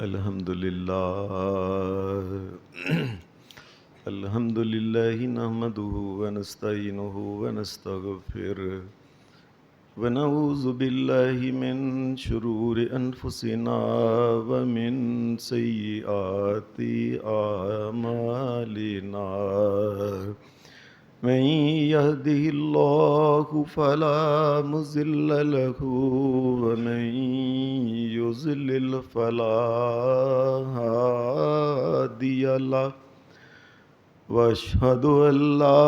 الحمد لله الحمد لله نحمده ونستعينه ونستغفره ونعوذ بالله من شرور أنفسنا ومن سيئات أعمالنا من يهده الله فلا مضل له ومن يضلل فلا هادي له وأشهد أن لا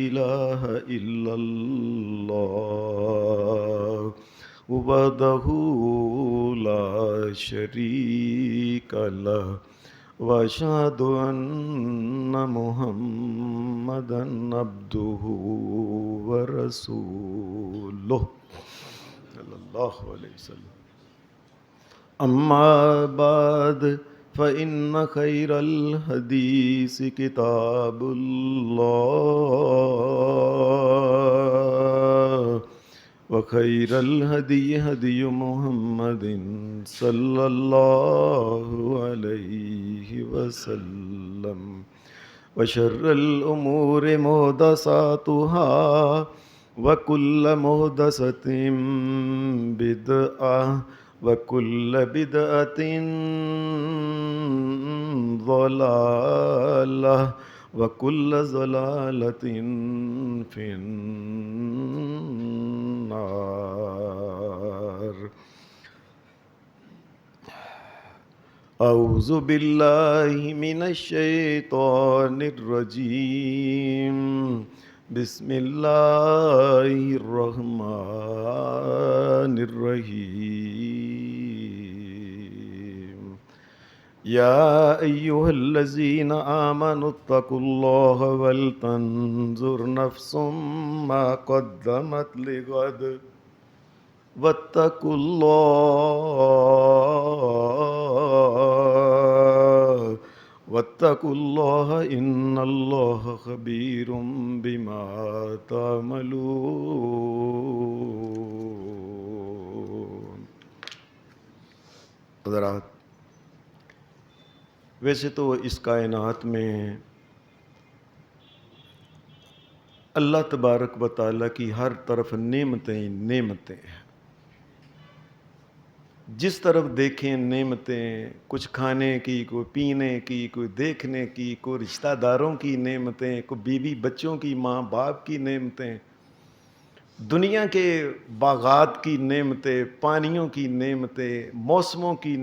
إله إلا الله وحده لا شريك له وأشهد أن محمدا عبده ورسوله صلى الله عليه وسلم. أما بعد فإن خير الحديث كتاب الله وخير الهدي هدي محمد صلى الله عليه وسلم وشر الأمور محدثاتها وكل محدثة بدعة وكل بدعة ضلالة وكل ضلالة في النار. أعوذ بالله من الشيطان الرجيم. بسم الله الرحمن الرحيم. يا أيها الذين آمنوا اتقوا الله ولتنظر نفس ما قدمت لغد واتقوا الله إن الله خبير بما تعملون. حضرات، ویسے تو اس کائنات میں اللہ تبارک و تعالیٰ کی ہر طرف نعمتیں نعمتیں ہیں. جس طرف دیکھیں نعمتیں، کچھ کھانے کی، کوئی پینے کی، کوئی دیکھنے کی، کوئی رشتہ داروں کی نعمتیں، کوئی بیوی بچوں کی، ماں باپ کی نعمتیں، دنیا کے باغات کی نعمتیں، پانیوں کی نعمتیں، موسموں کی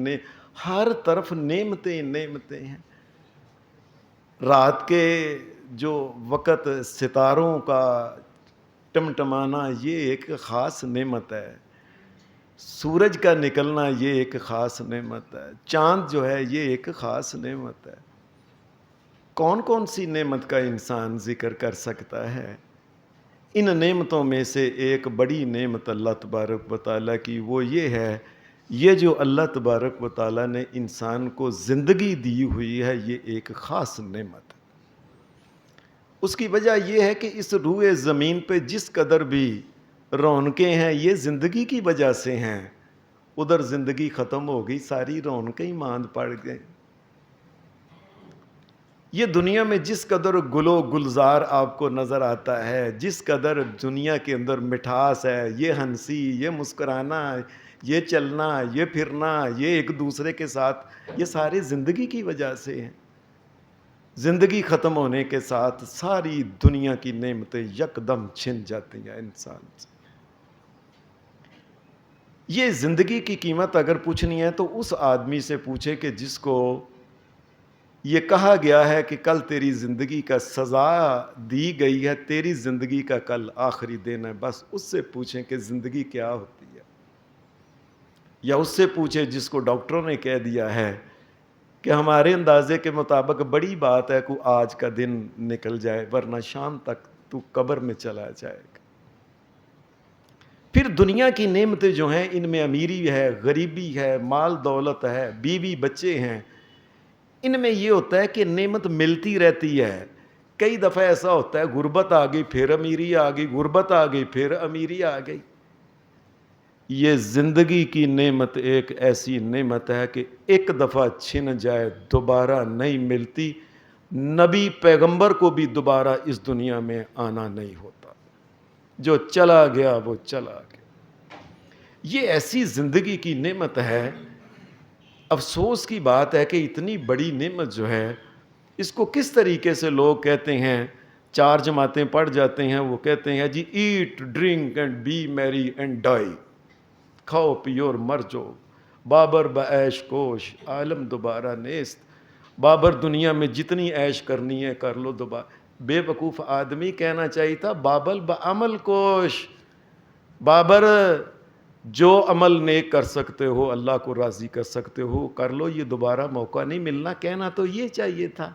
ہر طرف نعمتیں نعمتیں ہیں. رات کے جو وقت ستاروں کا ٹمٹمانا یہ ایک خاص نعمت ہے. سورج کا نکلنا یہ ایک خاص نعمت ہے. چاند جو ہے یہ ایک خاص نعمت ہے. کون کون سی نعمت کا انسان ذکر کر سکتا ہے؟ ان نعمتوں میں سے ایک بڑی نعمت اللہ تبارک و تعالیٰ کی وہ یہ ہے، یہ جو اللہ تبارک و تعالیٰ نے انسان کو زندگی دی ہوئی ہے یہ ایک خاص نعمت ہے. اس کی وجہ یہ ہے کہ اس روئے زمین پہ جس قدر بھی رونقیں ہیں یہ زندگی کی وجہ سے ہیں. ادھر زندگی ختم ہو گئی، ساری رونقیں ماند پڑ گئیں. یہ دنیا میں جس قدر گل و گلزار آپ کو نظر آتا ہے، جس قدر دنیا کے اندر مٹھاس ہے، یہ ہنسی، یہ مسکرانا، یہ چلنا، یہ پھرنا، یہ ایک دوسرے کے ساتھ، یہ سارے زندگی کی وجہ سے ہیں. زندگی ختم ہونے کے ساتھ ساری دنیا کی نعمتیں یکدم چھن جاتی ہیں انسان سے. یہ زندگی کی قیمت اگر پوچھنی ہے تو اس آدمی سے پوچھے کہ جس کو یہ کہا گیا ہے کہ کل تیری زندگی کا سزا دی گئی ہے، تیری زندگی کا کل آخری دن ہے. بس اس سے پوچھیں کہ زندگی کیا ہوتی ہے. یا اس سے پوچھے جس کو ڈاکٹروں نے کہہ دیا ہے کہ ہمارے اندازے کے مطابق بڑی بات ہے کہ آج کا دن نکل جائے ورنہ شام تک تو قبر میں چلا جائے گا. پھر دنیا کی نعمتیں جو ہیں ان میں امیری ہے، غریبی ہے، مال دولت ہے، بیوی بچے ہیں. ان میں یہ ہوتا ہے کہ نعمت ملتی رہتی ہے. کئی دفعہ ایسا ہوتا ہے غربت آ گئی پھر امیری آ گئی، غربت آ گئی پھر امیری آ گئی. یہ زندگی کی نعمت ایک ایسی نعمت ہے کہ ایک دفعہ چھن جائے دوبارہ نہیں ملتی. نبی پیغمبر کو بھی دوبارہ اس دنیا میں آنا نہیں ہوتا. جو چلا گیا وہ چلا گیا. یہ ایسی زندگی کی نعمت ہے. افسوس کی بات ہے کہ اتنی بڑی نعمت جو ہے اس کو کس طریقے سے لوگ کہتے ہیں, 4 جماعتیں پڑھ جاتے ہیں, وہ کہتے ہیں جی ایٹ ڈرنک اینڈ بی میری اینڈ ڈائی, کھاؤ پیو اور مر جاؤ. بابر بعیش کوش عالم دوبارہ نیست. بابر دنیا میں جتنی عیش کرنی ہے کر لو دوبارہ. بے وقوف آدمی کہنا چاہیے تھا بابل بعمل کوش. بابر جو عمل نیک کر سکتے ہو, اللہ کو راضی کر سکتے ہو کر لو, یہ دوبارہ موقع نہیں ملنا. کہنا تو یہ چاہیے تھا.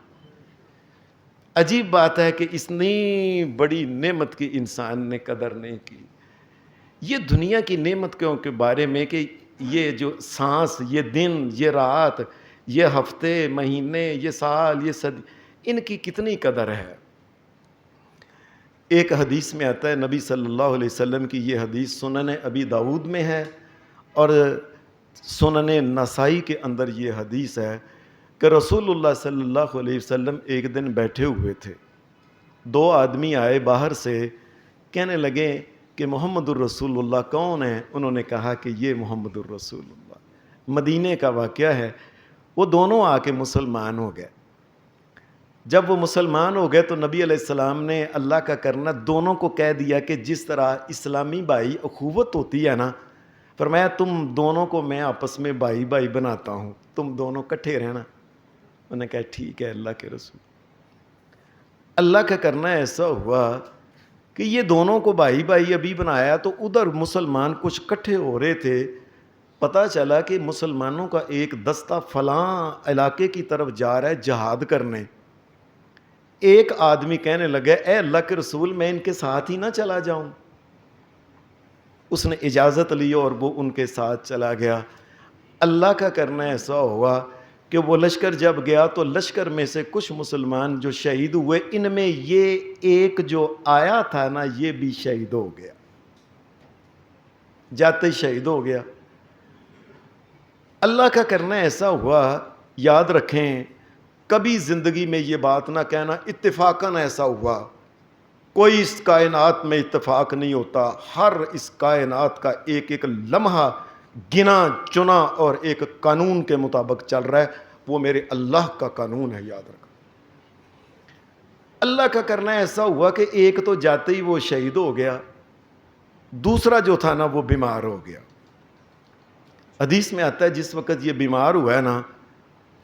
عجیب بات ہے کہ اتنی بڑی نعمت کی انسان نے قدر نہیں کی. یہ دنیا کی نعمت کے بارے میں کہ یہ جو سانس, یہ دن, یہ رات, یہ ہفتے, مہینے, یہ سال, یہ صدی, ان کی کتنی قدر ہے. ایک حدیث میں آتا ہے, نبی صلی اللہ علیہ وسلم کی یہ حدیث سنن ابی داؤد میں ہے اور سنن نسائی کے اندر یہ حدیث ہے کہ رسول اللہ صلی اللہ علیہ وسلم ایک دن بیٹھے ہوئے تھے. 2 آدمی آئے باہر سے, کہنے لگے کہ محمد الرسول اللہ کون ہے؟ انہوں نے کہا کہ یہ محمد الرسول اللہ. مدینے کا واقعہ ہے. وہ دونوں آ کے مسلمان ہو گئے. جب وہ مسلمان ہو گئے تو نبی علیہ السلام نے اللہ کا کرنا دونوں کو کہہ دیا کہ جس طرح اسلامی بھائی اخوت ہوتی ہے نا, فرمایا تم دونوں کو میں آپس میں بھائی بھائی بناتا ہوں, تم دونوں کٹھے رہنا. انہوں نے کہا ٹھیک ہے اللہ کے رسول. اللہ کا کرنا ایسا ہوا کہ یہ دونوں کو بھائی بھائی ابھی بنایا تو ادھر مسلمان کچھ کٹھے ہو رہے تھے. پتہ چلا کہ مسلمانوں کا ایک دستہ فلاں علاقے کی طرف جا رہا ہے جہاد کرنے. ایک آدمی کہنے لگا اے اللہ کے رسول میں ان کے ساتھ ہی نہ چلا جاؤں. اس نے اجازت لی اور وہ ان کے ساتھ چلا گیا. اللہ کا کرنا ایسا ہوا کہ وہ لشکر جب گیا تو لشکر میں سے کچھ مسلمان جو شہید ہوئے, ان میں یہ ایک جو آیا تھا نا یہ بھی شہید ہو گیا, جاتے ہی شہید ہو گیا. اللہ کا کرنا ایسا ہوا, یاد رکھیں کبھی زندگی میں یہ بات نہ کہنا اتفاقاً ایسا ہوا. کوئی اس کائنات میں اتفاق نہیں ہوتا. ہر اس کائنات کا ایک ایک لمحہ گنا چنا اور ایک قانون کے مطابق چل رہا ہے. وہ میرے اللہ کا قانون ہے, یاد رکھو. اللہ کا کرنا ایسا ہوا کہ ایک تو جاتے ہی وہ شہید ہو گیا, دوسرا جو تھا نا وہ بیمار ہو گیا. حدیث میں آتا ہے جس وقت یہ بیمار ہوا ہے نا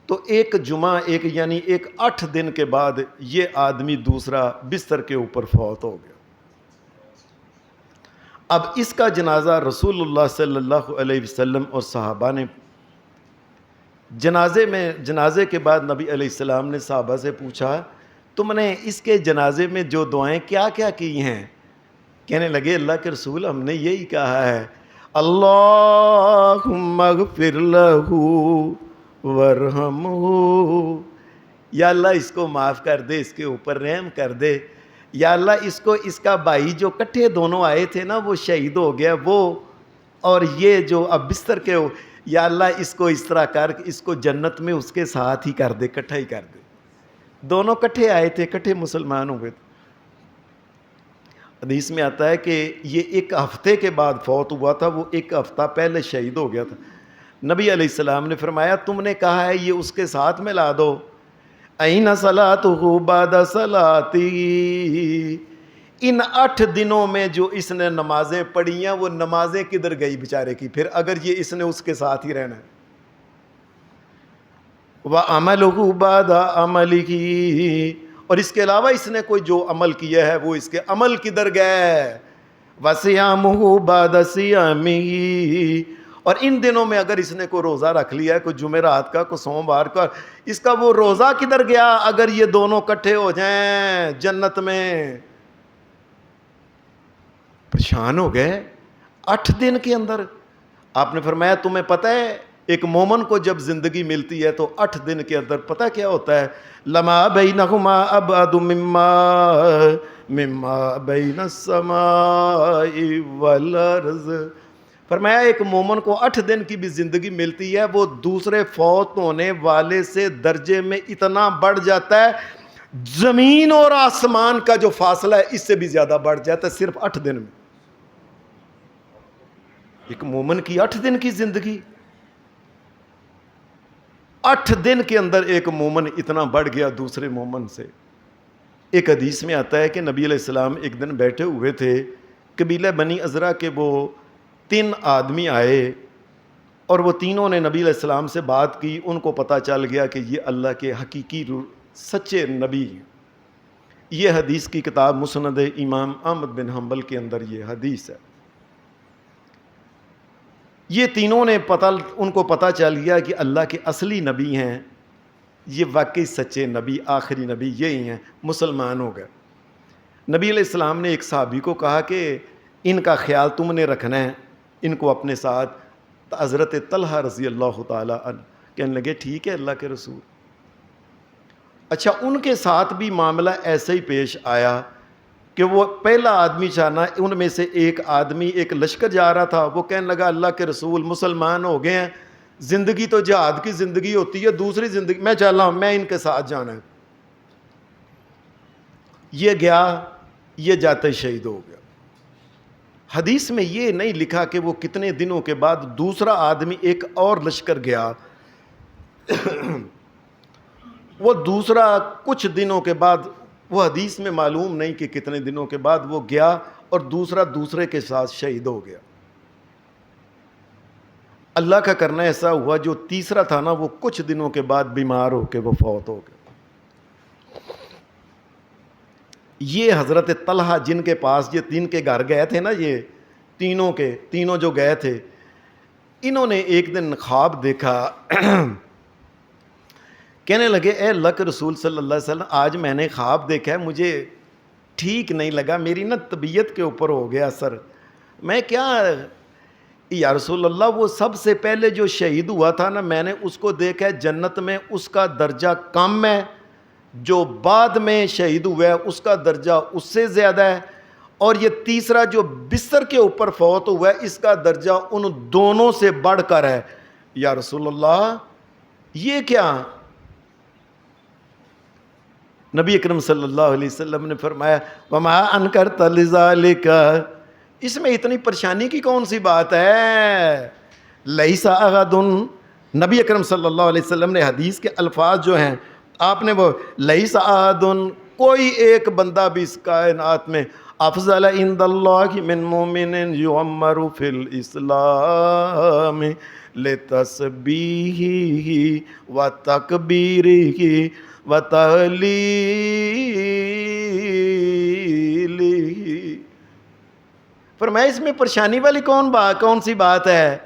تو ایک جمعہ یعنی 8 دن کے بعد یہ آدمی دوسرا بستر کے اوپر فوت ہو گیا. اب اس کا جنازہ رسول اللہ صلی اللہ علیہ وسلم اور صحابہ نے جنازے کے بعد نبی علیہ السلام نے صحابہ سے پوچھا تم نے اس کے جنازے میں جو دعائیں کیا کیا کی ہیں؟ کہنے لگے اللہ کے رسول ہم نے یہی کہا ہے اللہم اغفر لہو ورحمہ, یا اللہ اس کو معاف کر دے, اس کے اوپر رحم کر دے. یا اللہ اس کا بھائی جو کٹھے دونوں آئے تھے نا وہ شہید ہو گیا, وہ اور یہ جو اب بستر کے ہو, یا اللہ اس کو اس طرح کر اس کو جنت میں اس کے ساتھ ہی کر دے, کٹھا ہی کر دے. دونوں کٹھے آئے تھے, کٹھے مسلمان ہوئے تھے. حدیث میں آتا ہے کہ یہ 1 ہفتے کے بعد فوت ہوا تھا, وہ 1 ہفتہ پہلے شہید ہو گیا تھا. نبی علیہ السلام نے فرمایا تم نے کہا ہے یہ اس کے ساتھ ملا دو. این صلاتہ بعد صلاتی, ان 8 دنوں میں جو اس نے نمازیں پڑھی ہیں وہ نمازیں کدھر گئی بیچارے کی, پھر اگر یہ اس نے اس کے ساتھ ہی رہنا ہے. وَعَمَلُهُ بَعْدَ عَمَلِهِ, اور اس کے علاوہ اس نے کوئی جو عمل کیا ہے وہ اس کے عمل کدھر گئے. وَصِيَامُهُ بَعْدَ صِيَامِهِ, اور ان دنوں میں اگر اس نے کوئی روزہ رکھ لیا ہے, کوئی جمعرات کا, کوئی سوموار کا, اس کا وہ روزہ کدھر گیا اگر یہ دونوں کٹھے ہو جائیں جنت میں. پریشان ہو گئے 8 دن کے اندر. آپ نے فرمایا تمہیں پتہ ہے ایک مومن کو جب زندگی ملتی ہے تو 8 دن کے اندر پتہ کیا ہوتا ہے, لما بینہما ابعد مما بین السماء والارض, فرمایا ایک مومن کو 8 دن کی بھی زندگی ملتی ہے، وہ دوسرے فوت ہونے والے سے درجے میں اتنا بڑھ جاتا ہے، زمین اور آسمان کا جو فاصلہ ہے اس سے بھی زیادہ بڑھ جاتا ہے صرف 8 دن میں۔ ایک مومن کی 8 دن کی زندگی، 8 دن کے اندر ایک مومن اتنا بڑھ گیا دوسرے مومن سے۔ ایک حدیث میں آتا ہے کہ نبی علیہ السلام ایک دن بیٹھے ہوئے تھے، قبیلہ بنی عذرا کے وہ 3 آدمی آئے اور وہ تینوں نے نبی علیہ السلام سے بات کی، ان کو پتہ چل گیا کہ یہ اللہ کے حقیقی سچے نبی ہیں۔ یہ حدیث کی کتاب مسند امام احمد بن حنبل کے اندر یہ حدیث ہے۔ یہ تینوں نے ان کو پتہ چل گیا کہ اللہ کے اصلی نبی ہیں، یہ واقعی سچے نبی، آخری نبی یہی ہیں، مسلمان ہو گئے۔ نبی علیہ السلام نے ایک صحابی کو کہا کہ ان کا خیال تم نے رکھنا ہے، ان کو اپنے ساتھ۔ حضرت طلحہ رضی اللہ تعالیٰ عنہ کہنے لگے ٹھیک ہے اللہ کے رسول۔ اچھا، ان کے ساتھ بھی معاملہ ایسے ہی پیش آیا کہ وہ پہلا آدمی چاہنا، ان میں سے ایک آدمی ایک لشکر جا رہا تھا، وہ کہنے لگا اللہ کے رسول مسلمان ہو گئے ہیں، زندگی تو جہاد کی زندگی ہوتی ہے، دوسری زندگی میں چل رہا ہوں، میں ان کے ساتھ جانا ہے۔ یہ گیا، یہ جاتے شہید ہو گیا۔ حدیث میں یہ نہیں لکھا کہ وہ کتنے دنوں کے بعد دوسرا آدمی ایک اور لشکر گیا، وہ دوسرا کچھ دنوں کے بعد، وہ حدیث میں معلوم نہیں کہ کتنے دنوں کے بعد وہ گیا اور دوسرا دوسرے کے ساتھ شہید ہو گیا۔ اللہ کا کرنا ایسا ہوا جو تیسرا تھا نا، وہ کچھ دنوں کے بعد بیمار ہو کے وہ فوت ہو گیا۔ یہ حضرت طلحہ جن کے پاس یہ 3 کے گھر گئے تھے نا، یہ تینوں جو گئے تھے، انہوں نے ایک دن خواب دیکھا، کہنے لگے اے اللہ کے رسول صلی اللہ علیہ وسلم، آج میں نے خواب دیکھا ہے، مجھے ٹھیک نہیں لگا، میری نا طبیعت کے اوپر ہو گیا اثر۔ میں کیا یا رسول اللہ، وہ سب سے پہلے جو شہید ہوا تھا نا، میں نے اس کو دیکھا ہے جنت میں اس کا درجہ کم ہے، جو بعد میں شہید ہوا ہے اس کا درجہ اس سے زیادہ ہے، اور یہ تیسرا جو بستر کے اوپر فوت ہوا ہے اس کا درجہ ان دونوں سے بڑھ کر ہے۔ یا رسول اللہ یہ کیا؟ نبی اکرم صلی اللہ علیہ وسلم نے فرمایا وما انکرت لذالک، اس میں اتنی پریشانی کی کون سی بات ہے؟ لیس احد، نبی اکرم صلی اللہ علیہ وسلم نے حدیث کے الفاظ جو ہیں آپ نے وہ لیس احد، کوئی ایک بندہ بھی اس کائنات میں افضل عند اللہ من مومن یعمر فی الاسلام لتسبیحہ و تکبیرہ و تہلیلہ۔ فرمایا اس میں پریشانی والی کون سی بات ہے؟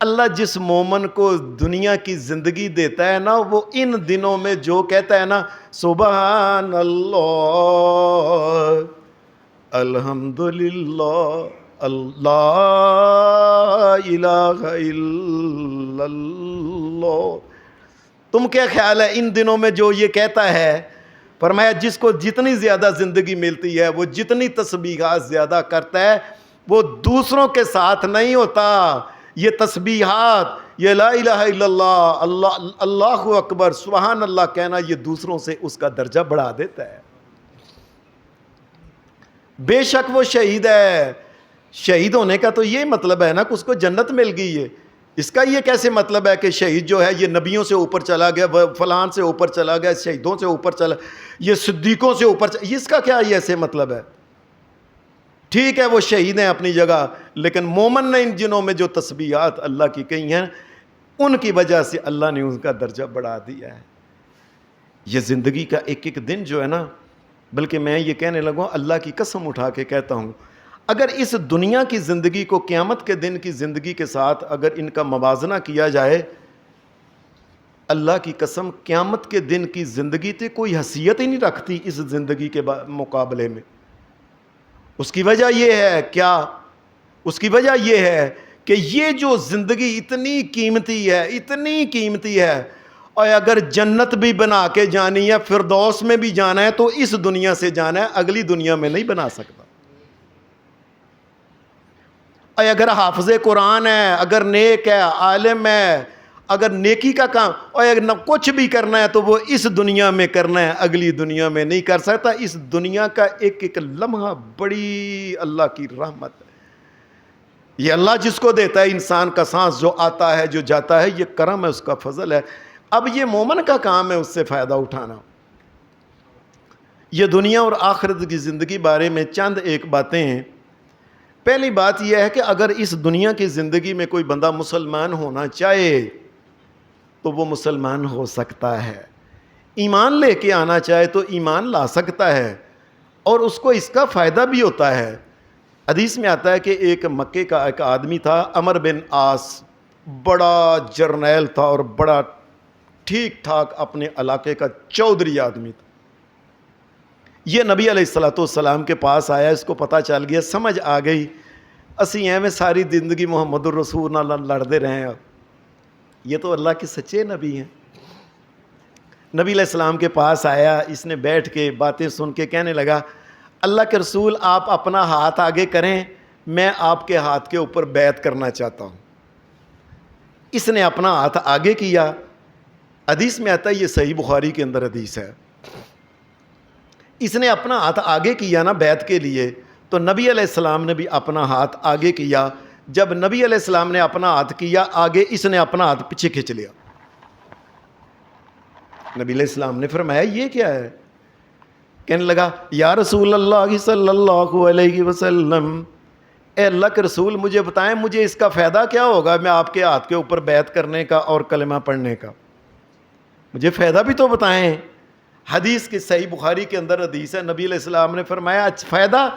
اللہ جس مومن کو دنیا کی زندگی دیتا ہے نا، وہ ان دنوں میں جو کہتا ہے نا سبحان اللہ، الحمدللہ، اللہ الہ الا اللہ، تم کیا خیال ہے ان دنوں میں جو یہ کہتا ہے؟ فرمایا جس کو جتنی زیادہ زندگی ملتی ہے، وہ جتنی تسبیحات زیادہ کرتا ہے، وہ دوسروں کے ساتھ نہیں ہوتا۔ یہ تسبیحات، یہ لا الہ الا اللہ، اللہ اکبر، سبحان اللہ کہنا، یہ دوسروں سے اس کا درجہ بڑھا دیتا ہے۔ بے شک وہ شہید ہے، شہید ہونے کا تو یہ مطلب ہے نا کہ اس کو جنت مل گئی ہے۔ اس کا یہ کیسے مطلب ہے کہ شہید جو ہے یہ نبیوں سے اوپر چلا گیا، فلان سے اوپر چلا گیا، شہیدوں سے اوپر چلا، یہ صدیقوں سے اوپر چلا، اس کا کیا یہ ایسے مطلب ہے؟ ٹھیک ہے وہ شہید ہیں اپنی جگہ، لیکن مومن نے ان جنوں میں جو تسبیحات اللہ کی کہی ہیں، ان کی وجہ سے اللہ نے ان کا درجہ بڑھا دیا ہے۔ یہ زندگی کا ایک ایک دن جو ہے نا، بلکہ میں یہ کہنے لگوں، اللہ کی قسم اٹھا کے کہتا ہوں، اگر اس دنیا کی زندگی کو قیامت کے دن کی زندگی کے ساتھ اگر ان کا موازنہ کیا جائے، اللہ کی قسم قیامت کے دن کی زندگی تو کوئی حیثیت ہی نہیں رکھتی اس زندگی کے مقابلے میں۔ اس کی وجہ یہ ہے کیا؟ اس کی وجہ یہ ہے کہ یہ جو زندگی اتنی قیمتی ہے، اتنی قیمتی ہے، اور اگر جنت بھی بنا کے جانی ہے، فردوس میں بھی جانا ہے، تو اس دنیا سے جانا ہے، اگلی دنیا میں نہیں بنا سکتا۔ اور اگر حافظ قرآن ہے، اگر نیک ہے، عالم ہے، اگر نیکی کا کام اور اگر نہ کچھ بھی کرنا ہے تو وہ اس دنیا میں کرنا ہے، اگلی دنیا میں نہیں کر سکتا۔ اس دنیا کا ایک ایک لمحہ بڑی اللہ کی رحمت ہے۔ یہ اللہ جس کو دیتا ہے، انسان کا سانس جو آتا ہے جو جاتا ہے، یہ کرم ہے، اس کا فضل ہے۔ اب یہ مومن کا کام ہے اس سے فائدہ اٹھانا۔ یہ دنیا اور آخرت کی زندگی بارے میں چند ایک باتیں ہیں۔ پہلی بات یہ ہے کہ اگر اس دنیا کی زندگی میں کوئی بندہ مسلمان ہونا چاہے تو وہ مسلمان ہو سکتا ہے، ایمان لے کے آنا چاہے تو ایمان لا سکتا ہے، اور اس کو اس کا فائدہ بھی ہوتا ہے۔ حدیث میں آتا ہے کہ ایک مکے کا ایک آدمی تھا، عمر بن عاص، بڑا جرنیل تھا اور بڑا ٹھیک ٹھاک اپنے علاقے کا چودھری آدمی تھا۔ یہ نبی علیہ السلام کے پاس آیا، اس کو پتہ چل گیا، سمجھ آ گئی اسی ہیں میں ساری زندگی محمد الرسول نہ لڑتے رہے ہیں، یہ تو اللہ کے سچے نبی ہیں۔ نبی علیہ السلام کے پاس آیا، اس نے بیٹھ کے باتیں سن کے کہنے لگا، اللہ کے رسول آپ اپنا ہاتھ آگے کریں، میں آپ کے ہاتھ کے اوپر بیعت کرنا چاہتا ہوں۔ اس نے اپنا ہاتھ آگے کیا۔ حدیث میں آتا ہے، یہ صحیح بخاری کے اندر حدیث ہے، اس نے اپنا ہاتھ آگے کیا نا بیعت کے لیے، تو نبی علیہ السلام نے بھی اپنا ہاتھ آگے کیا۔ جب نبی علیہ السلام نے اپنا ہاتھ کیا آگے، اس نے اپنا ہاتھ پیچھے کھینچ لیا۔ نبی علیہ السلام نے فرمایا یہ کیا ہے؟ کہنے لگا یا رسول اللہ صلی اللہ علیہ وسلم، اے اللہ کے رسول مجھے بتائیں مجھے اس کا فائدہ کیا ہوگا، میں آپ کے ہاتھ کے اوپر بیعت کرنے کا اور کلمہ پڑھنے کا، مجھے فائدہ بھی تو بتائیں۔ حدیث کی صحیح بخاری کے اندر حدیث ہے، نبی علیہ السلام نے فرمایا اچھا فائدہ،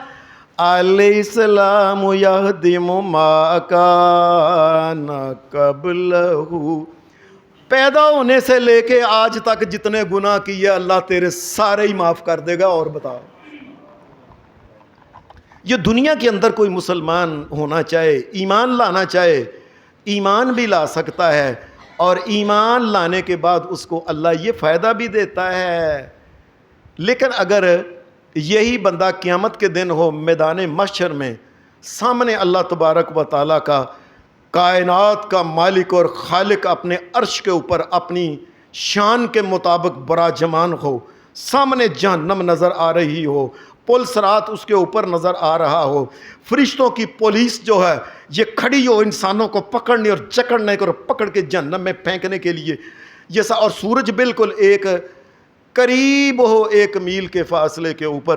علیہ السلام یہدم ما کان قبلہ، پیدا ہونے سے لے کے آج تک جتنے گناہ کیے اللہ تیرے سارے ہی معاف کر دے گا۔ اور بتا، یہ دنیا کے اندر کوئی مسلمان ہونا چاہے، ایمان لانا چاہے، ایمان بھی لا سکتا ہے، اور ایمان لانے کے بعد اس کو اللہ یہ فائدہ بھی دیتا ہے۔ لیکن اگر یہی بندہ قیامت کے دن ہو میدان محشر میں، سامنے اللہ تبارک و تعالیٰ کا، کائنات کا مالک اور خالق اپنے عرش کے اوپر اپنی شان کے مطابق براجمان ہو، سامنے جہنم نظر آ رہی ہو، پل صراط اس کے اوپر نظر آ رہا ہو، فرشتوں کی پولیس جو ہے یہ کھڑی ہو انسانوں کو پکڑنے اور جکڑنے اور پکڑ کے جہنم میں پھینکنے کے لیے جیسا، اور سورج بالکل ایک قریب ہو، 1 میل کے فاصلے کے اوپر،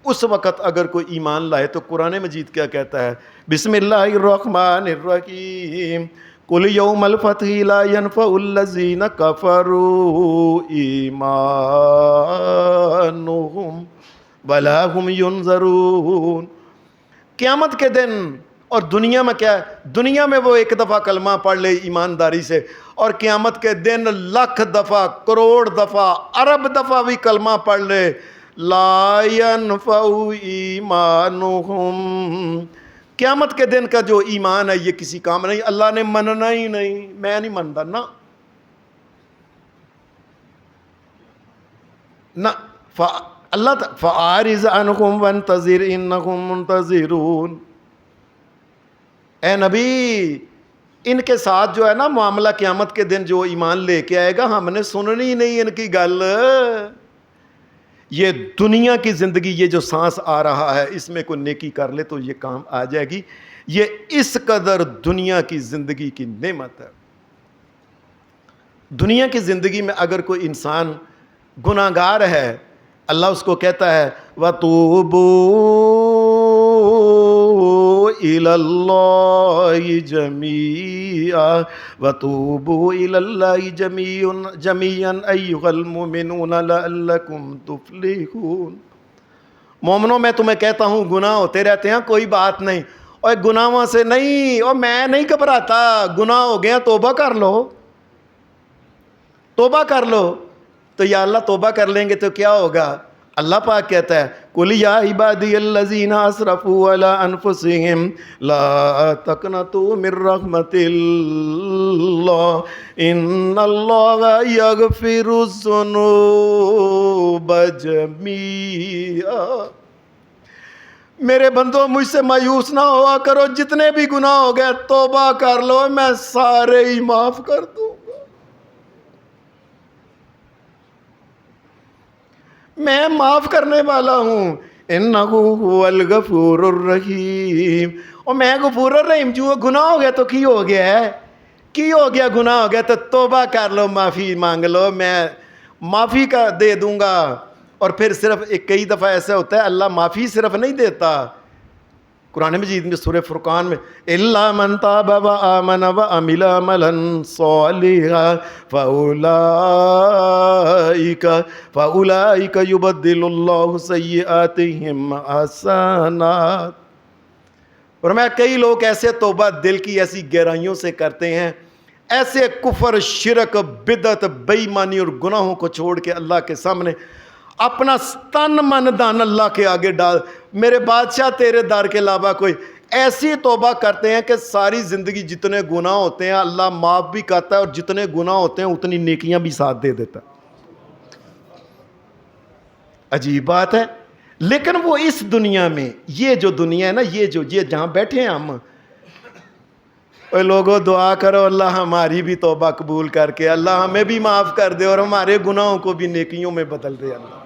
اس وقت اگر کوئی ایمان لائے تو قرآن مجید کیا کہتا ہے؟ بسم اللہ الرحمن الرحیم، قل یوم الفتح لا ينفع الذین کفروا ایمانہم ولا هم ینظرون۔ قیامت کے دن اور دنیا میں کیا ہے؟ دنیا میں وہ 1 دفعہ کلمہ پڑھ لے ایمانداری سے، اور قیامت کے دن 1,00,000 دفعہ، کروڑ دفعہ، ارب دفعہ بھی کلمہ پڑھ لے، لا ينفع ایمانہم، قیامت کے دن کا جو ایمان ہے یہ کسی کام نہیں، اللہ نے مننا ہی نہیں، میں نہیں منتا نا اللہ فَأَعْرِضْ عَنْهُمْ وَانْتَظِرْ إِنَّهُمْ مُنْتَظِرُونَ۔ اے نبی ان کے ساتھ جو ہے نا معاملہ قیامت کے دن جو ایمان لے کے آئے گا، ہم نے سننی نہیں ان کی گل، یہ دنیا کی زندگی، یہ جو سانس آ رہا ہے اس میں کوئی نیکی کر لے تو یہ کام آ جائے گی، یہ اس قدر دنیا کی زندگی کی نعمت ہے۔ دنیا کی زندگی میں اگر کوئی انسان گناہگار ہے، اللہ اس کو کہتا ہے وَتُوبُوا إِلَى اللَّهِ جَمِيعًا وَتُوبُوا إِلَى اللَّهِ جَمِيعًا أَيُّهَا الْمُؤْمِنُونَ لَعَلَّكُمْ تُفْلِحُونَ۔ مومنوں میں تمہیں کہتا ہوں گناہ ہوتے رہتے ہیں، کوئی بات نہیں، اور گناہوں سے نہیں، اور میں نہیں گھبراتا، گناہ ہو گیا توبہ کر لو، توبہ کر لو، تو یا اللہ توبہ کر لیں گے تو کیا ہوگا؟ اللہ پاک کہتا ہے قُلْ يَا عِبَادِيَ الَّذِينَ أَسْرَفُوا عَلَىٰ أَنفُسِهِمْ لَا تَقْنَطُوا مِن رَّحْمَةِ اللَّهِ إِنَّ اللَّهَ يَغْفِرُ الذُّنُوبَ جَمِيعًا۔ میرے بندوں مجھ سے مایوس نہ ہوا کرو، جتنے بھی گناہ ہو گئے توبہ کر لو، میں سارے ہی معاف کر دوں گا، میں معاف کرنے والا ہوں۔ اِنَّهُ هُوَ الْغَفُورُ الرَّحِيمُ، اور میں غفور الرحیم، جو گناہ ہو گیا تو کی ہو گیا ہے، کی ہو گیا، گناہ ہو گیا تو توبہ کر لو، معافی مانگ لو، میں معافی کا دے دوں گا۔ اور پھر صرف کئی دفعہ ایسا ہوتا ہے اللہ معافی صرف نہیں دیتا، قرآن مجید میں سورہ فرقان میں إِلَّا مَنْ تَابَ وَآمَنَ وَعَمِلَ عَمَلًا صَالِحًا فَأُولَئِكَ يُبَدِّلُ اللَّهُ سَيِّئَاتِهِمْ حَسَنَاتٍ۔ اور میں کئی لوگ ایسے توبہ دل کی ایسی گہرائیوں سے کرتے ہیں، ایسے کفر، شرک، بدعت، بے ایمانی اور گناہوں کو چھوڑ کے اللہ کے سامنے اپنا تن من دھن اللہ کے آگے ڈال، میرے بادشاہ تیرے در کے علاوہ کوئی، ایسی توبہ کرتے ہیں کہ ساری زندگی جتنے گناہ ہوتے ہیں اللہ معاف بھی کرتا ہے، اور جتنے گناہ ہوتے ہیں اتنی نیکیاں بھی ساتھ دے دیتا ہے۔ عجیب بات ہے، لیکن وہ اس دنیا میں، یہ جو دنیا ہے نا، یہ جہاں بیٹھے ہیں ہم، اے لوگوں دعا کرو اللہ ہماری بھی توبہ قبول کر کے اللہ ہمیں بھی معاف کر دے، اور ہمارے گناہوں کو بھی نیکیوں میں بدل دے، اللہ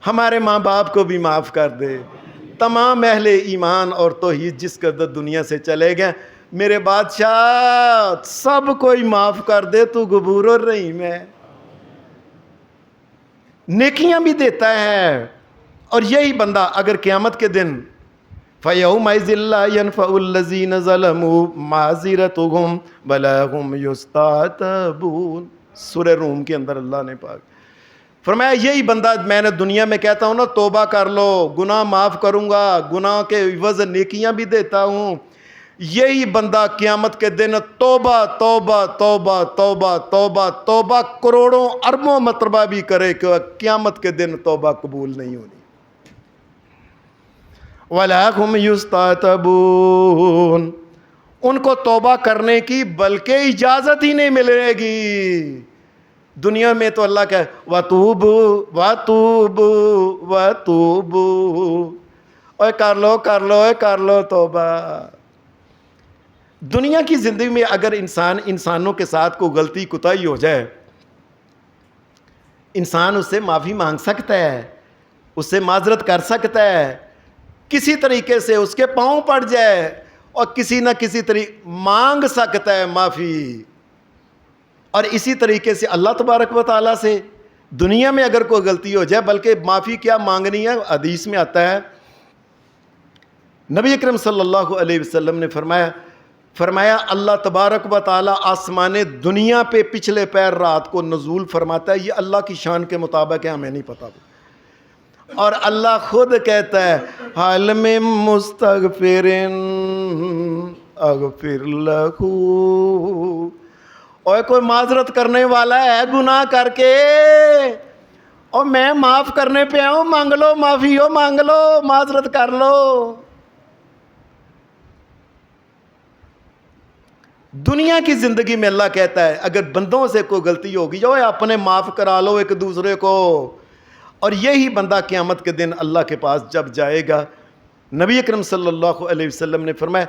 ہمارے ماں باپ کو بھی معاف کر دے، تمام اہل ایمان اور توحید جس قدر دنیا سے چلے گئے، میرے بادشاہ سب کوئی معاف کر دے، تو غفور الرحیم ہے، نیکیاں بھی دیتا ہے۔ اور یہی بندہ اگر قیامت کے دن فَيَوْمَئِذٍ لَّا يَنفَعُ الَّذِينَ ظَلَمُوا مَعْذِرَتُهُمْ وَلَا هُمْ يُسْتَعْتَبُونَ، سورہ روم کے اندر اللہ نے پاک فرمایا یہی بندہ، میں نے دنیا میں کہتا ہوں نا توبہ کر لو، گناہ معاف کروں گا، گناہ کے عوض نیکیاں بھی دیتا ہوں، یہی بندہ قیامت کے دن توبہ توبہ توبہ توبہ توبہ توبہ کروڑوں اربوں مرتبہ بھی کرے کہ قیامت کے دن توبہ قبول نہیں ہونی۔ وَلَا هُمْ يُسْتَعْتَبُونَ، ان کو توبہ کرنے کی بلکہ اجازت ہی نہیں ملے گی۔ دنیا میں تو اللہ کہے وَتُوبُوا وَتُوبُوا وَتُوبُوا، اوے کر لو کر لو کر لو توبہ۔ دنیا کی زندگی میں اگر انسانوں کے ساتھ کوئی غلطی کوتاہی ہو جائے، انسان اس سے معافی مانگ سکتا ہے، اس سے معذرت کر سکتا ہے، کسی طریقے سے اس کے پاؤں پڑ جائے اور کسی نہ کسی طریقے مانگ سکتا ہے معافی۔ اور اسی طریقے سے اللہ تبارک و تعالیٰ سے دنیا میں اگر کوئی غلطی ہو جائے، بلکہ معافی کیا مانگنی ہے، حدیث میں آتا ہے نبی اکرم صلی اللہ علیہ وسلم نے فرمایا اللہ تبارک و تعالیٰ آسمان دنیا پہ پچھلے پیر رات کو نزول فرماتا ہے، یہ اللہ کی شان کے مطابق ہے، ہمیں نہیں پتا، اور اللہ خود کہتا ہے حال میں مستغفر اغفر لہو، اور کوئی معذرت کرنے والا ہے گناہ کر کے اور میں معاف کرنے پہ آؤں، مانگ لو معافی، ہو مانگ لو، معذرت کر لو۔ دنیا کی زندگی میں اللہ کہتا ہے اگر بندوں سے کوئی غلطی ہوگی جو اپنے معاف کرا لو ایک دوسرے کو، اور یہی بندہ قیامت کے دن اللہ کے پاس جب جائے گا، نبی اکرم صلی اللہ علیہ وسلم نے فرمایا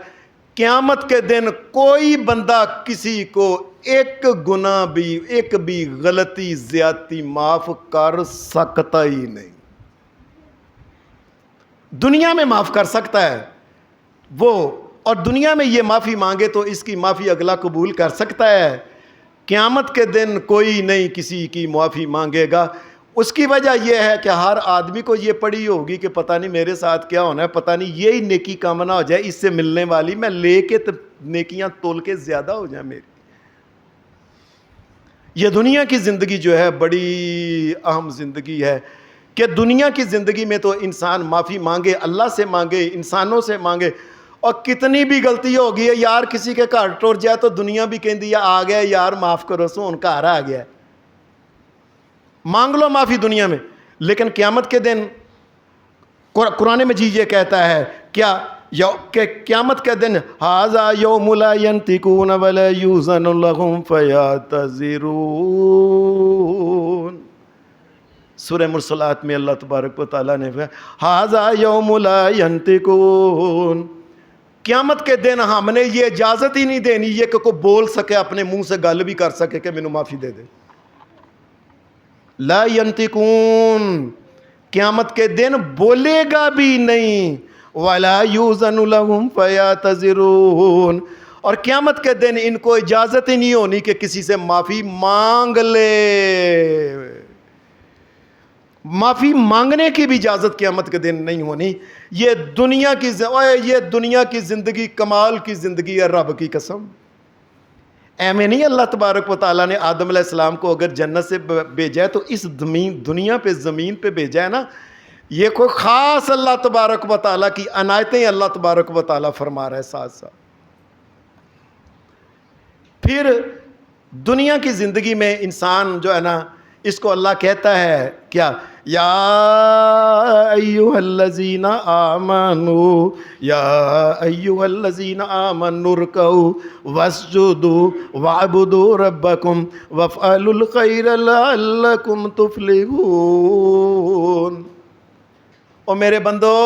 قیامت کے دن کوئی بندہ کسی کو ایک گناہ بھی، ایک بھی غلطی زیادتی معاف کر سکتا ہی نہیں۔ دنیا میں معاف کر سکتا ہے وہ، اور دنیا میں یہ معافی مانگے تو اس کی معافی اگلا قبول کر سکتا ہے، قیامت کے دن کوئی نہیں کسی کی معافی مانگے گا۔ اس کی وجہ یہ ہے کہ ہر آدمی کو یہ پڑی ہوگی کہ پتہ نہیں میرے ساتھ کیا ہونا ہے، پتہ نہیں یہی نیکی کام نہ ہو جائے، اس سے ملنے والی میں لے کے نیکیاں تول کے زیادہ ہو جائیں میری۔ یہ دنیا کی زندگی جو ہے بڑی اہم زندگی ہے کہ دنیا کی زندگی میں تو انسان معافی مانگے، اللہ سے مانگے، انسانوں سے مانگے، اور کتنی بھی غلطی ہوگی ہے یار، کسی کے گھر ٹر جائے تو دنیا بھی کہیں دیا آ گیا یار معاف کرو سو، ان کا آ گیا ہے، مانگ لو معافی دنیا میں، لیکن قیامت کے دن قرآن مجید یہ کہتا ہے کیا کہ قیامت کے دن ھذا یوم لا ینطقون ولا یؤذن لهم فیعتذرون، سورہ مرسلات میں اللہ تبارک و تعالیٰ نے ھذا یوم لا ینطقون، قیامت کے دن ہم نے یہ اجازت ہی نہیں دینی یہ کہ کوئی بول سکے، اپنے منہ سے گل بھی کر سکے کہ مینوں معافی دے دے. لا ینطقون، قیامت کے دن بولے گا بھی نہیں. ولا یوزن لہم فیعتذرون، اور قیامت کے دن ان کو اجازت ہی نہیں ہونی کہ کسی سے معافی مانگ لے. معافی مانگنے کی بھی اجازت قیامت کے دن نہیں ہونی. یہ دنیا کی زندگی کمال کی زندگی ہے، رب کی قسم. ایمیں نہیں اللہ تبارک و تعالیٰ نے آدم علیہ السلام کو اگر جنت سے بھیجا ہے تو اس دنیا پہ زمین پہ بھیجا ہے نا، یہ کوئی خاص اللہ تبارک و تعالیٰ کی عنایتیں اللہ تبارک و تعالیٰ فرما رہا ہے ساتھ ساتھ. پھر دنیا کی زندگی میں انسان جو ہے نا، اس کو اللہ کہتا ہے کیا، یا ایھا الذین آمنوا، یا ایھا الذین آمنوا ارکعوا واسجدوا واعبدوا ربکم وافعلوا الخیر لعلکم تفلحون. او میرے بندو،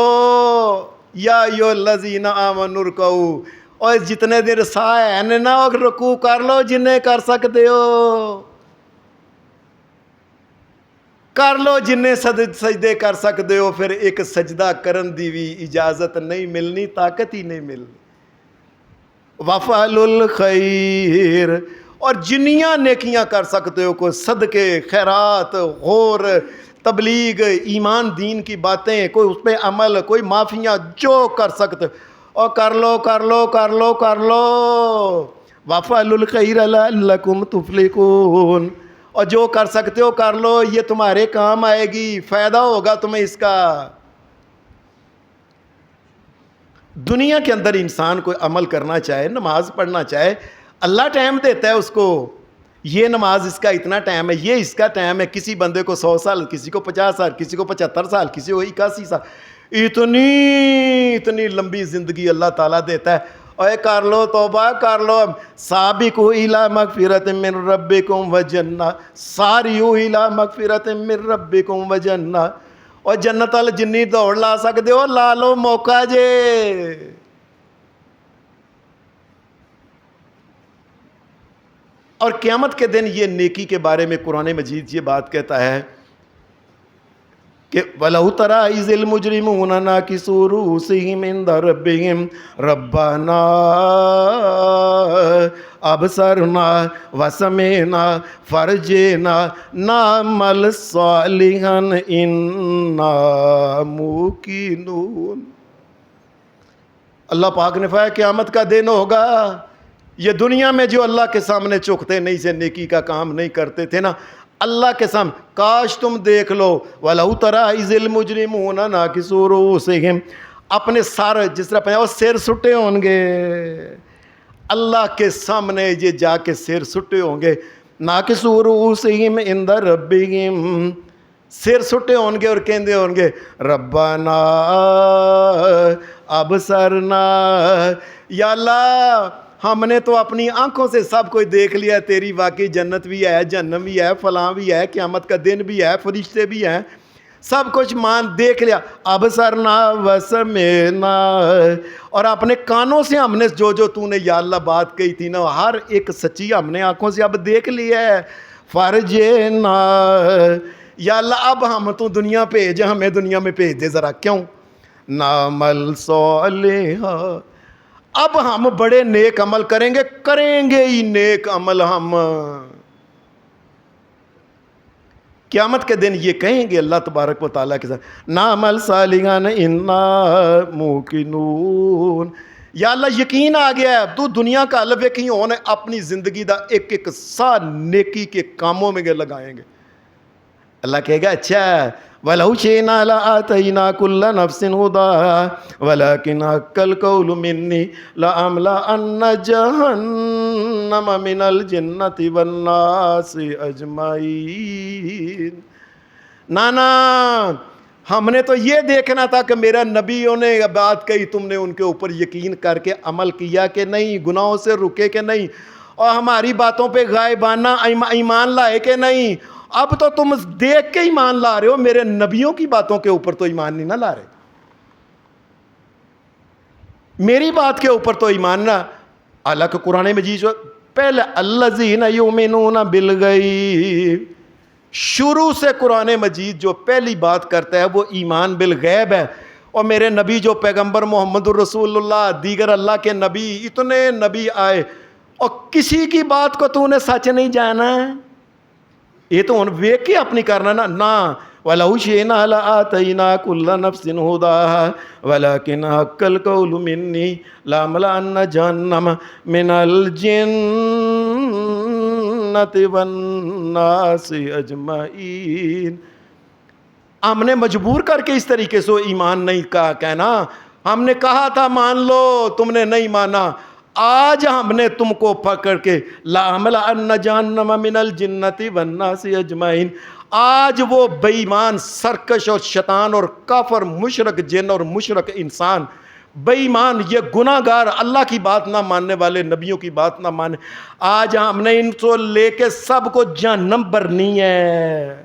یا ایھا الذین آمنوا ارکعوا، اور جتنے دیر سا ہے نا رکوع کر لو، جنہیں کر سکتے ہو کر لو، جنہیں سجدے کر سکتے ہو. پھر ایک سجدہ کرن دی بھی اجازت نہیں ملنی، طاقت ہی نہیں ملنی. وفعلوا الخیر، اور جنیاں نیکیاں کر سکتے ہو، کوئی صدقے، خیرات، غور، تبلیغ، ایمان دین کی باتیں، کوئی اس پہ عمل، کوئی معافیاں، جو کر سکتے ہو اور کر لو کر لو کر لو کر لو. وفعلوا الخیر لعلکم تفلحون، اور جو کر سکتے ہو کر لو، یہ تمہارے کام آئے گی، فائدہ ہوگا تمہیں اس کا. دنیا کے اندر انسان کوئی عمل کرنا چاہے، نماز پڑھنا چاہے، اللہ ٹائم دیتا ہے اس کو. یہ نماز اس کا اتنا ٹائم ہے، یہ اس کا ٹائم ہے. کسی بندے کو 100 سال، کسی کو 50 سال، کسی کو 75 سال، کسی کو 81 سال، اتنی لمبی زندگی اللہ تعالیٰ دیتا ہے. اے کر لو، توبہ کر لو. سابقوا الی مغفرۃ من ربکم وجنہ، ساریو الی مغفرۃ من ربکم وجنہ، اور جنت وال جنی دوڑ لا سکتے ہو لا لو، موقع جے. اور قیامت کے دن یہ نیکی کے بارے میں قرآن مجید یہ بات کہتا ہے کہ وَلَوْ تَرَىٰ إِذِ الْمُجْرِمُونَ نَاكِسُو رُءُوسِهِمْ عِندَ رَبِّهِمْ رَبَّنَا أَبْصَرْنَا وَسَمِعْنَا فَارْجِعْنَا نَعْمَلْ صَالِحًا إِنَّا مُوقِنُونَ. اللہ پاک نے فرمایا قیامت کا دن ہوگا. یہ دنیا میں جو اللہ کے سامنے چوکتے نہیں سے نیکی کا کام نہیں کرتے تھے نا، اللہ کے سامنے کاش تم دیکھ لو. وَلَوْ تَرَىٰ إِذِ الْمُجْرِمُونَ نَاكِسُو رُءُوسِهِمْ، اپنے سر جس طرح پہنے وہ سر سٹے ہوں گے، اللہ کے سامنے یہ جا کے سر سٹے ہوں گے. نَاكِسُو رُءُوسِهِمْ عِندَ رَبِّهِمْ، سر سٹے ہوں گے اور کہندے ہوں گے ربنا ابصرنا، یا اللہ ہم نے تو اپنی آنکھوں سے سب کوئی دیکھ لیا، تیری واقعی جنت بھی ہے، جہنم بھی ہے، فلاں بھی ہے، قیامت کا دن بھی ہے، فرشتے بھی ہیں، سب کچھ دیکھ لیا. ابصرنا وسمعنا، اور اپنے کانوں سے ہم نے جو تو نے یا اللہ بات کہی تھی نا، ہر ایک سچی ہم نے آنکھوں سے اب دیکھ لیا ہے. فرجنا، یا اللہ اب ہم تو دنیا بھیج، ہمیں دنیا میں بھیج دے ذرا. کیوں؟ نعمل صالحا، اب ہم بڑے نیک عمل کریں گے ہی نیک عمل ہم. قیامت کے دن یہ کہیں گے اللہ تبارک و تعالیٰ کے ساتھ نعمل صالحا انا موقنون. یا اللہ یقین آ گیا ہے، تو دنیا کا الگ یقین ہونا اپنی زندگی دا ایک ایک سا نیکی کے کاموں میں لگائیں گے. اللہ کہے گا اچھا وَلَوْ شِئْنَا لَآتَيْنَا كُلَّ نَفْسٍ هُدَاهَا وَلَكِنْ حَقَّ الْقَوْلُ مِنِّي لَأَمْلَأَنَّ جَهَنَّمَ مِنَ الْجِنَّةِ وَالنَّاسِ أَجْمَعِينَ. نانا ہم نے تو یہ دیکھنا تھا کہ میرا نبیوں نے بات کہی، تم نے ان کے اوپر یقین کر کے عمل کیا کہ نہیں، گناہوں سے رکے کہ نہیں، اور ہماری باتوں پہ غائبانہ ایمان لائے کہ نہیں، اب تو تم دیکھ کے ایمان لا رہے ہو، میرے نبیوں کی باتوں کے اوپر تو ایمان نہیں نہ لا رہے، میری بات کے اوپر تو ایمان نہ۔ اللہ کے قرآن مجید جو پہلے الذین یؤمنون بالغیب، شروع سے قرآن مجید جو پہلی بات کرتا ہے وہ ایمان بالغیب ہے۔ اور میرے نبی جو پیغمبر محمد الرسول اللہ، دیگر اللہ کے نبی، اتنے نبی آئے اور کسی کی بات کو تو نے سچ نہیں جانا، یہ تو ان ویک کے اپنی کرنا نہ وَلَوْ شِئْنَا لَآتَيْنَا كُلَّ نَفْسٍ هُدَاهَا وَلَكِنْ حَقَّ الْقَوْلُ مِنِّي لَأَمْلَأَنَّ جَهَنَّمَ مِنَ الْجِنَّةِ وَالنَّاسِ أَجْمَعِينَ۔ ہم نے مجبور کر کے اس طریقے سے ایمان نہیں کہنا، ہم نے کہا تھا مان لو، تم نے نہیں مانا، آج ہم نے تم کو پکڑ کے لَأَمْلَأَنَّ جَهَنَّمَ مِنَ الْجِنَّةِ وَالنَّاسِ أَجْمَعِينَ۔ آج وہ بے ایمان، سرکش اور شیطان اور کافر، مشرک جن اور مشرک انسان، بے ایمان، یہ گناہ گار، اللہ کی بات نہ ماننے والے، نبیوں کی بات نہ ماننے، آج ہم نے ان کو لے کے سب کو جہنم بھرنی ہے۔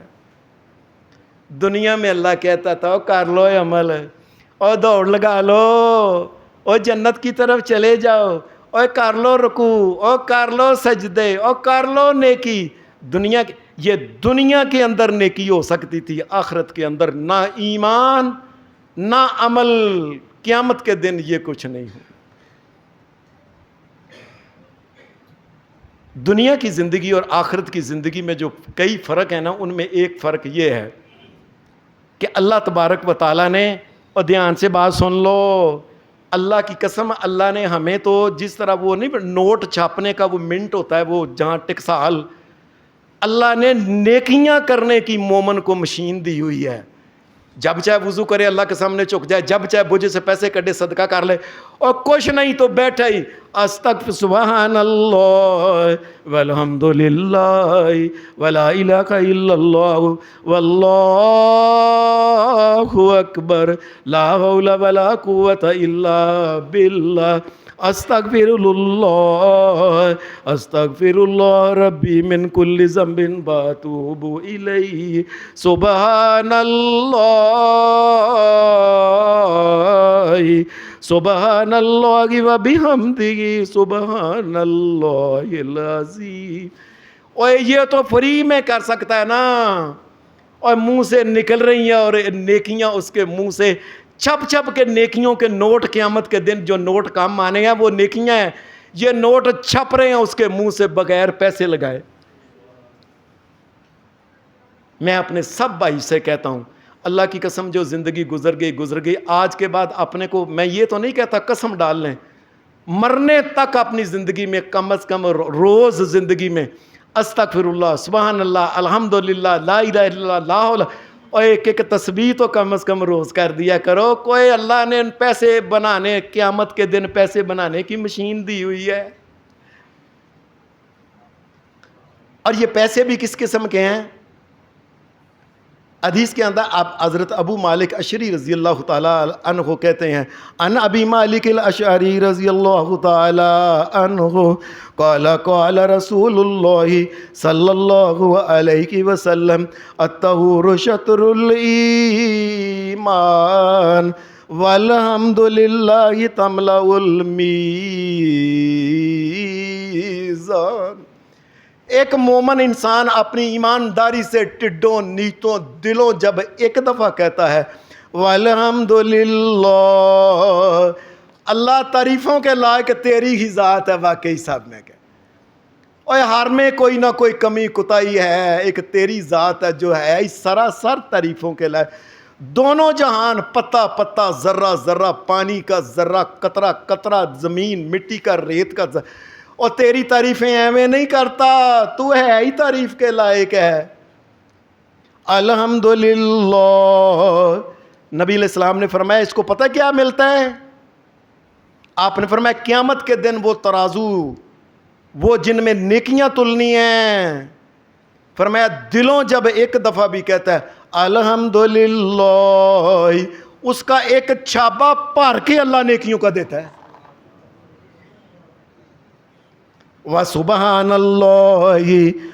دنیا میں اللہ کہتا تھا کر لو عمل، اور دوڑ لگا لو، اور جنت کی طرف چلے جاؤ، اور کر لو رکوع، اور کر لو سجدے، اور کر لو نیکی۔ یہ دنیا کے اندر نیکی ہو سکتی تھی، آخرت کے اندر نہ ایمان نہ عمل، قیامت کے دن یہ کچھ نہیں ہو۔ دنیا کی زندگی اور آخرت کی زندگی میں جو کئی فرق ہیں نا، ان میں ایک فرق یہ ہے کہ اللہ تبارک و تعالیٰ نے، اور دھیان سے بات سن لو، اللہ کی قسم، اللہ نے ہمیں تو جس طرح وہ نہیں نوٹ چھاپنے کا وہ منٹ ہوتا ہے، وہ جہاں ٹکسال، اللہ نے نیکیاں کرنے کی مومن کو مشین دی ہوئی ہے۔ جب چاہے وضو کرے اللہ کے سامنے چک جائے، جب چاہے بوجھے سے پیسے کڈے صدقہ کر لے، اور کچھ نہیں تو بیٹھا ہی استغفر سبحان اللہ والحمد للہ ولا الہ الا اللہ واللہ اکبر لا حول ولا قوة الا باللہ استغفر اللہ ربی من کل ذنب واتوب الیہ سبحان اللہ وبحمدہ سبحان اللہ العظیم۔ اور یہ تو فری میں کر سکتا ہے نا، اور منہ سے نکل رہی ہیں اور نیکیاں اس کے منہ سے چھپ چھپ کے، نیکیوں کے نوٹ قیامت کے دن جو نوٹ کام آنے ہیں وہ نیکیاں ہیں، یہ نوٹ چھپ رہے ہیں اس کے منہ سے بغیر پیسے لگائے۔ میں اپنے سب بھائی سے کہتا ہوں، اللہ کی قسم جو زندگی گزر گئی، آج کے بعد اپنے کو، میں یہ تو نہیں کہتا قسم ڈال لیں، مرنے تک اپنی زندگی میں کم از کم روز زندگی میں استغفر اللہ، سبحان اللہ، الحمدللہ، لا الہ الا اللہ، لا حول، اور ایک ایک تسبیح تو کم از کم روز کر دیا کرو۔ کوئی اللہ نے پیسے بنانے، قیامت کے دن پیسے بنانے کی مشین دی ہوئی ہے، اور یہ پیسے بھی کس قسم کے ہیں؟ حدیث کے اندر آپ حضرت ابو مالک اشعری رضی اللہ تعالیٰ عنہ کہتے ہیں، ان ابی مالک الاشعری رضی اللہ تعالیٰ عنہ قال قال رسول اللہ صلی اللہ علیہ وسلم الطہور شطر الایمان والحمد للہ تملأ المیزان۔ ایک مومن انسان اپنی ایمانداری سے ٹڈوں، نیتوں، دلوں جب ایک دفعہ کہتا ہے والحمدللہ، اللہ تعریفوں کے لائق تیری ہی ذات ہے، واقعی صاحب میں کہ اور ہر میں کوئی نہ کوئی کمی کوتاہی ہے، ایک تیری ذات ہے جو ہے سراسر تعریفوں کے لائق، دونوں جہان، پتا پتا، ذرہ ذرہ، پانی کا ذرہ، قطرہ قطرہ، زمین مٹی کا، ریت کا اور تیری تعریفیں ایویں نہیں کرتا، تو ہے ہی تعریف کے لائق ہے۔ الحمدللہ، نبی علیہ السلام نے فرمایا اس کو پتہ کیا ملتا ہے؟ آپ نے فرمایا قیامت کے دن وہ ترازو، وہ جن میں نیکیاں تلنی ہیں، فرمایا دلوں جب ایک دفعہ بھی کہتا ہے الحمدللہ، اس کا ایک چھاپا بھر کے اللہ نیکیوں کا دیتا ہے۔ وَسُبْحَانَ اللَّهِ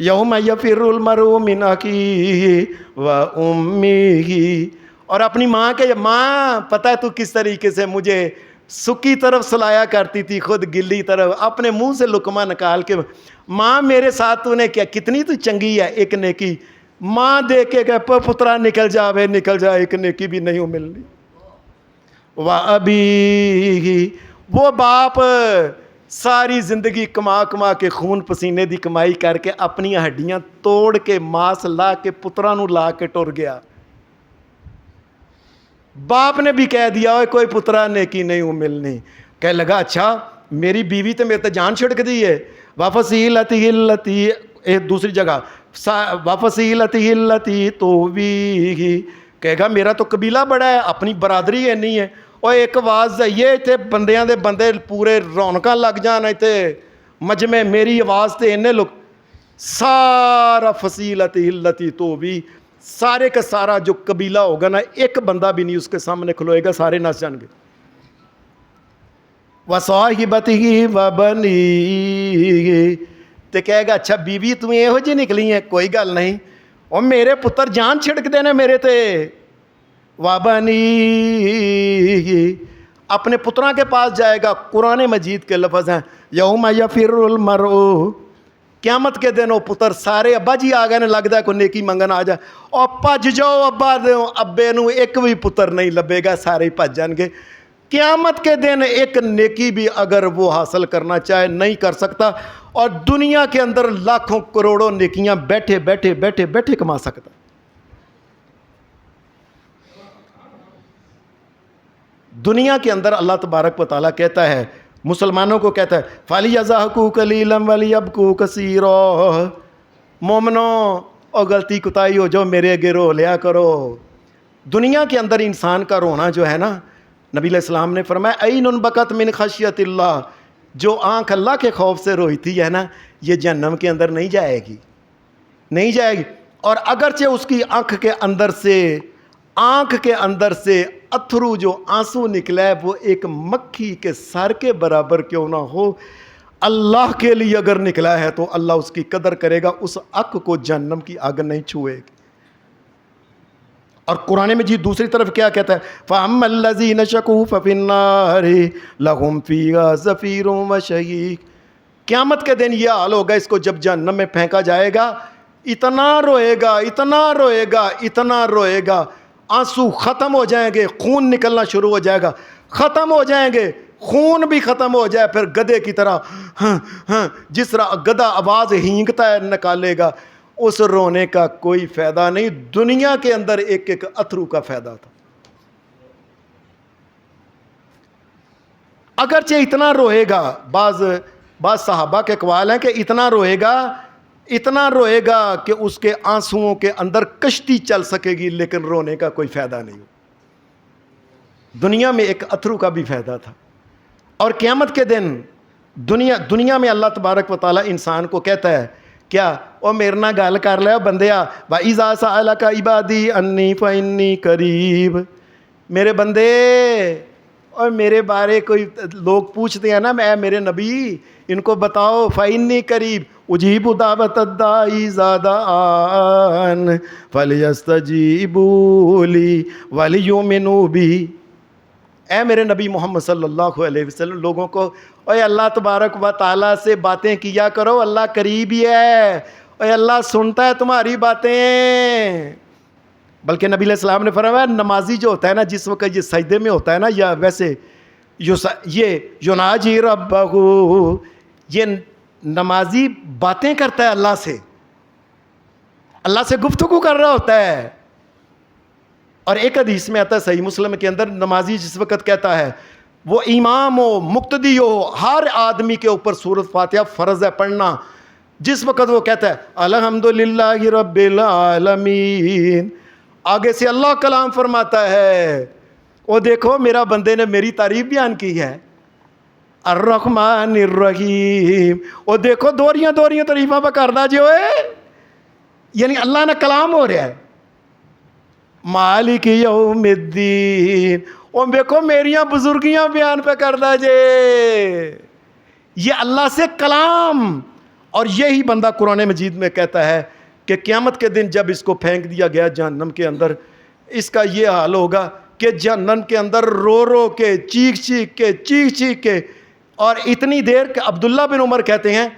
یوم یفر المرء من اخیہ و امیہ، اور اپنی ماں کے، ماں پتہ ہے تو کس طریقے سے مجھے سکی طرف سلایا کرتی تھی، خود گلی طرف، اپنے منہ سے لقمہ نکال کے، ماں میرے ساتھ تو نے کیا، کتنی تو چنگی ہے ایک نیکی، ماں دیکھ کے کہ پترا نکل جا ایک نیکی بھی نہیں ملنی۔ وَأَبِيهِ، وہ باپ ساری زندگی کما کما کے خون پسینے دی کمائی کر کے اپنی ہڈیاں توڑ کے ماس لا کے پترا نو لا کے ٹر گیا، باپ نے بھی کہہ دیا کوئی پترا نیکی نہیں ملنی، کہنے لگا اچھا میری بیوی تو میرے تے جان چھڑک دی ہے، وَفَصِيلَتِهِ الَّتِي، ایک دوسری جگہ وَفَصِيلَتِهِ الَّتِي تُؤْوِيهِ، کہے گا میرا تو قبیلہ بڑا ہے، اپنی برادری ہے نہیں ہے، اور ایک آواز جائیے تے بندیاں دے بندے پورے رونقاں لگ جانا تے مجمع، میری آواز تے انہیں لوگ سارا فصیلتِهِ الَّتِي تُؤْوِيهِ، سارے کا سارا جو قبیلہ ہوگا نا، ایک بندہ بھی نہیں اس کے سامنے کھلوئے گا، سارے ناچ جان گے۔ وَصَاحِبَتِهِ وَبَنِيهِ، تے کہے گا اچھا بیوی تمہیں یہ ہو جی نکلی ہیں، کوئی گل نہیں، اور میرے پتر جان چھڑک دینے میرے تے، وَبَنِيهِ، اپنے پتروں کے پاس جائے گا۔ قرآن مجید کے لفظ ہیں یوم یفر المرء، قیامت کے دن وہ پتر سارے، ابا جی آ گئے نے، لگتا ہے کوئی نیکی منگن آ جائے، اور پج جاؤ ابا ابے نو، ایک بھی پتر نہیں لبے گا، سارے ہی پج جان گے۔ قیامت کے دن ایک نیکی بھی اگر وہ حاصل کرنا چاہے نہیں کر سکتا، اور دنیا کے اندر لاکھوں کروڑوں نیکیاں بیٹھے بیٹھے بیٹھے بیٹھے کما سکتا۔ دنیا کے اندر اللہ تبارک و تعالیٰ کہتا ہے، مسلمانوں کو کہتا ہے فَلْيَضْحَكُوا قَلِيلًا وَلْيَبْكُوا كَثِيرًا، مومنوں اور غلطی کوتاہی ہو جو میرے آگے رو لیا کرو۔ دنیا کے اندر انسان کا رونا جو ہے نا، نبی علیہ السلام نے فرمایا عَيْنٌ بَكَتْ مِنْ خَشْيَةِ اللَّهِ، جو آنکھ اللہ کے خوف سے روئی ہے نا، یہ جہنم کے اندر نہیں جائے گی، نہیں جائے گی، اور اگرچہ اس کی آنکھ کے اندر سے اتھرو جو آنسو نکلا ہے وہ ایک مکھی کے سر کے برابر کیوں نہ ہو، اللہ کے لیے اگر نکلا ہے تو اللہ اس کی قدر کرے گا، اس آنکھ کو جہنم کی آگ نہیں چھوئے گی۔ اور قرآن مجید دوسری طرف کیا کہتا ہے فَأَمَّا الَّذِينَ شَقُوا فَفِي النَّارِ لَهُمْ فِيهَا زَفِيرٌ وَشَهِيقٌ، قیامت کے دن یہ حال ہوگا، اس کو جب جہنم میں پھینکا جائے گا، اتنا روئے گا اتنا روئے گا اتنا روئے گا، آنسو ختم ہو جائیں گے، خون نکلنا شروع ہو جائے گا، ختم ہو جائیں گے، خون بھی ختم ہو جائے، پھر گدھے کی طرح جس طرح گدھا آواز ہینگتا ہے نکالے گا، اس رونے کا کوئی فائدہ نہیں، دنیا کے اندر ایک ایک اتھرو کا فائدہ تھا۔ اگرچہ اتنا روئے گا، بعض صحابہ کے اقوال ہیں کہ اتنا روئے گا کہ اس کے آنسوؤں کے اندر کشتی چل سکے گی، لیکن رونے کا کوئی فائدہ نہیں۔ دنیا میں ایک اتھرو کا بھی فائدہ تھا، اور قیامت کے دن دنیا میں اللہ تبارک و تعالیٰ انسان کو کہتا ہے کیا، او میرے نہ گل کر لیا بندیا، وَإِذَا سَأَلَكَ عِبَادِي عَنِّي فَإِنِّي قَرِيبٌ، میرے بندے اور میرے بارے کوئی لوگ پوچھتے ہیں نا، میں میرے نبی ان کو بتاؤ فَإِنِّي قَرِيبٌ اُجِيبُ دَعْوَةَ الدَّاعِ إِذَا دَعَانِ فَلْيَسْتَجِيبُوا لِي وَلْيُؤْمِنُوا بِي، اے میرے نبی محمد صلی اللہ علیہ وسلم لوگوں کو، اے اللہ تبارک و تعالیٰ سے باتیں کیا کرو، اللہ قریب ہی ہے، اے اللہ سنتا ہے تمہاری باتیں۔ بلکہ نبی علیہ السلام نے فرمایا نمازی جو ہوتا ہے نا، جس وقت یہ سجدے میں ہوتا ہے نا، یا ویسے یہ یناجی ربہ، یہ نمازی باتیں کرتا ہے اللہ سے گفتگو کر رہا ہوتا ہے۔ اور ایک حدیث میں آتا ہے صحیح مسلم کے اندر، نمازی جس وقت کہتا ہے، وہ امام ہو مقتدی ہو، ہر آدمی کے اوپر سورۃ فاتحہ فرض ہے پڑھنا، جس وقت وہ کہتا ہے الحمدللہ رب العالمین، آگے سے اللہ کلام فرماتا ہے، وہ دیکھو میرا بندے نے میری تعریف بیان کی ہے، الرحمن الرحیم، وہ دیکھو دوریاں تعریفاں پہ کردہ جو ہے، یعنی اللہ نے کلام ہو رہا ہے، مالک یوم الدین، اور دیکھو میریاں بزرگیاں بیان پہ کردہ جے، یہ اللہ سے کلام، اور یہی بندہ قرآن مجید میں کہتا ہے کہ قیامت کے دن جب اس کو پھینک دیا گیا جہنم کے اندر، اس کا یہ حال ہوگا کہ جہنم کے اندر رو رو کے چیخ چیخ کے اور اتنی دیر کہ عبداللہ بن عمر کہتے ہیں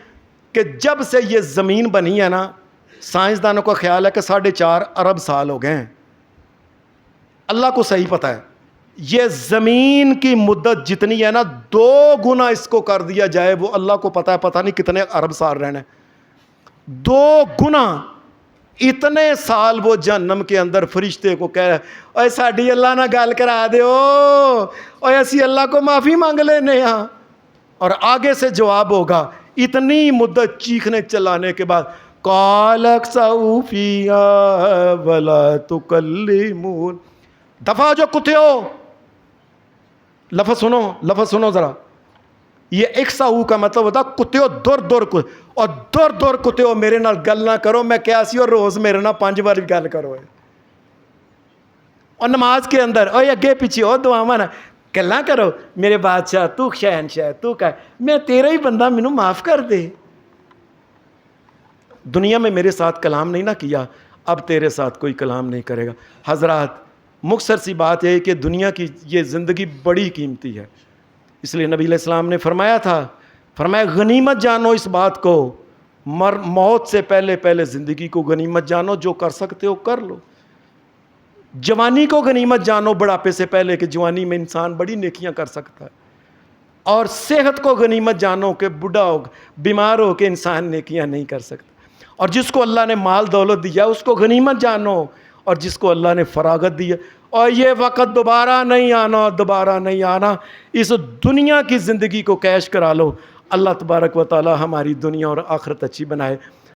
کہ جب سے یہ زمین بنی ہے نا، سائنسدانوں کا خیال ہے کہ 4.5 ارب سال ہو گئے ہیں، اللہ کو صحیح پتہ ہے۔ یہ زمین کی مدت جتنی ہے نا 2 گنا اس کو کر دیا جائے، وہ اللہ کو پتہ ہے، پتہ نہیں کتنے ارب سال رہنا ہے، 2 گنا اتنے سال وہ جہنم کے اندر فرشتے کو کہہ رہے اوے ساڈی اللہ نہ گل کرا دیو، اوے اسی اللہ کو معافی مانگ لینے ہاں، اور آگے سے جواب ہوگا اتنی مدت چیخنے چلانے کے بعد قال اخسؤوا فیہا ولا تکلمون، دفعہ جو کتے ہو، لفظ سنو ذرا، یہ اخسؤوا کا مطلب ہوتا کتے ہو دور اور دور کتے ہو، میرے نال گل نہ کرو، میں کیا سی اور روز میرے نال 5 بار گل کرو، اور نماز کے اندر اوے اگے پیچھے ہو دعاواں نہ گلاں کرو، میرے بادشاہ تو شہنشاہ تو کہ میں تیرا ہی بندہ، مینوں معاف کر دے، دنیا میں میرے ساتھ کلام نہیں نہ کیا، اب تیرے ساتھ کوئی کلام نہیں کرے گا۔ حضرات مختصر سی بات ہے کہ دنیا کی یہ زندگی بڑی قیمتی ہے، اس لیے نبی علیہ السلام نے فرمایا غنیمت جانو اس بات کو، موت سے پہلے زندگی کو غنیمت جانو، جو کر سکتے ہو کر لو، جوانی کو غنیمت جانو بڑھاپے سے پہلے کہ جوانی میں انسان بڑی نیکیاں کر سکتا ہے، اور صحت کو غنیمت جانو کہ بڑھا ہو بیمار ہو کے انسان نیکیاں نہیں کر سکتا، اور جس کو اللہ نے مال دولت دیا اس کو غنیمت جانو، اور جس کو اللہ نے فراغت دی ہے، اور یہ وقت دوبارہ نہیں آنا، اس دنیا کی زندگی کو کیش کرا لو۔ اللہ تبارک و تعالی ہماری دنیا اور آخرت اچھی بنائے۔